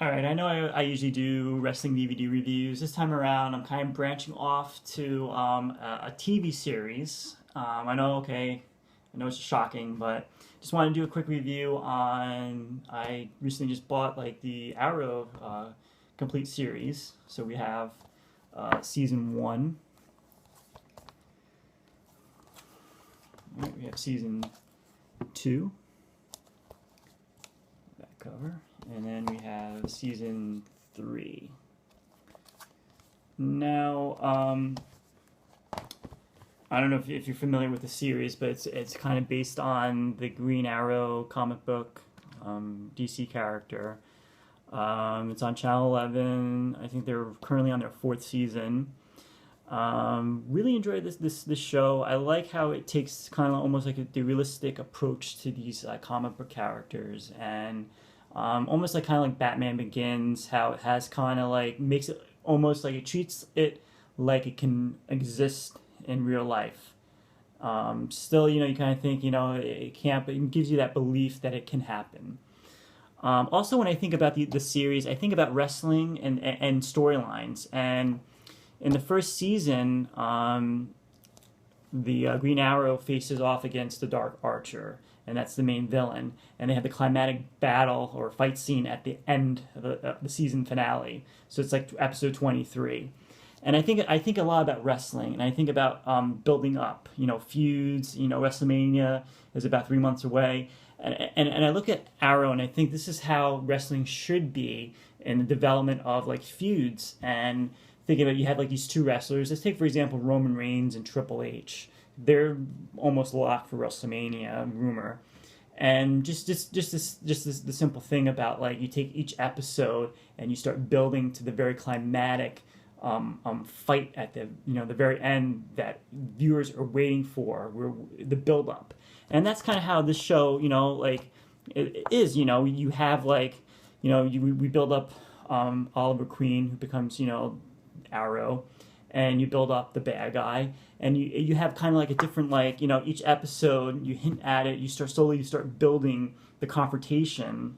All right, I know I usually do wrestling DVD reviews. This time around, I'm kind of branching off to a TV series. I know, okay, I know it's shocking, but just want to do a quick review on. I recently just bought like the Arrow complete series. So we have season one, right, we have season two, back cover, and then we have season three. Now, I don't know if you're familiar with the series, but it's kind of based on the Green Arrow comic book, DC character. It's on Channel 11. I think they're currently on their fourth season. Really enjoyed this show. I like how it takes kind of almost like the realistic approach to these comic book characters, and almost like kind of like Batman Begins, how it has kind of like makes it almost like it treats it like it can exist in real life. Still, you kind of think, it can't, but it gives you that belief that it can happen. Also, when I think about the series, I think about wrestling and storylines. And in the first season, the Green Arrow faces off against the Dark Archer, and that's the main villain. And they have the climatic battle or fight scene at the end of the season finale. So it's like episode 23. And I think a lot about wrestling, and I think about building up, feuds. WrestleMania is about 3 months away, and I look at Arrow, and I think this is how wrestling should be in the development of like feuds. And think about, you have like these two wrestlers. Let's take for example Roman Reigns and Triple H. They're almost locked for WrestleMania, rumor. And just the simple thing about like you take each episode and you start building to the very climatic fight at the very end that viewers are waiting for, where the build up. And that's kind of how this show, like it is. You have like, we build up Oliver Queen, who becomes Arrow, and you build up the bad guy, and you have kind of like a different, like, each episode you hint at it, you start building the confrontation.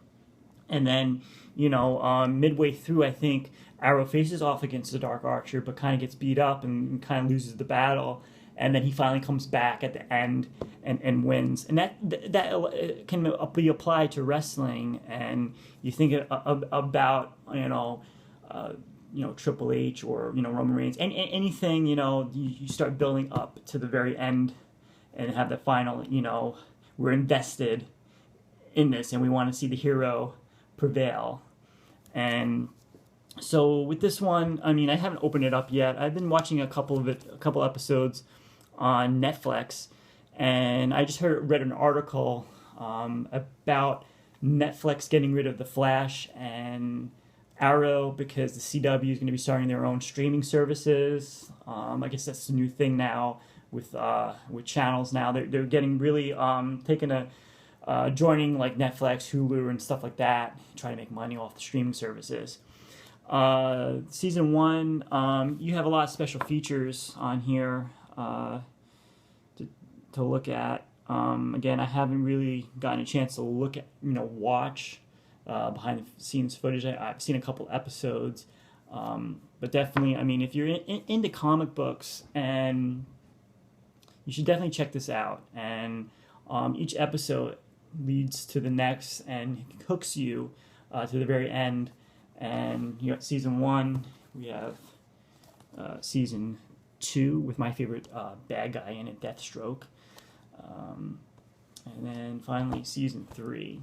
And then midway through, I think Arrow faces off against the Dark Archer, but kind of gets beat up and kind of loses the battle. And then he finally comes back at the end and wins. And that can be applied to wrestling. And you think about Triple H or Roman Reigns, and anything, you start building up to the very end and have the final. We're invested in this, and we want to see the hero prevail. And so with this one, I mean, I haven't opened it up yet. I've been watching a couple episodes on Netflix, and I just read an article about Netflix getting rid of The Flash and Arrow because the CW is going to be starting their own streaming services. I guess that's the new thing now with channels. Now they're getting really taking a joining like Netflix, Hulu, and stuff like that, trying to make money off the streaming services. Season one, you have a lot of special features on here to look at. Again, I haven't really gotten a chance to look at, watch behind the scenes footage. I've seen a couple episodes, but definitely, I mean, if you're into comic books, and you should definitely check this out. And each episode leads to the next and hooks you to the very end. And you got season one, we have season two with my favorite bad guy in it, Deathstroke, and then finally season three.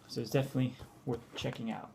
So it's definitely worth checking out.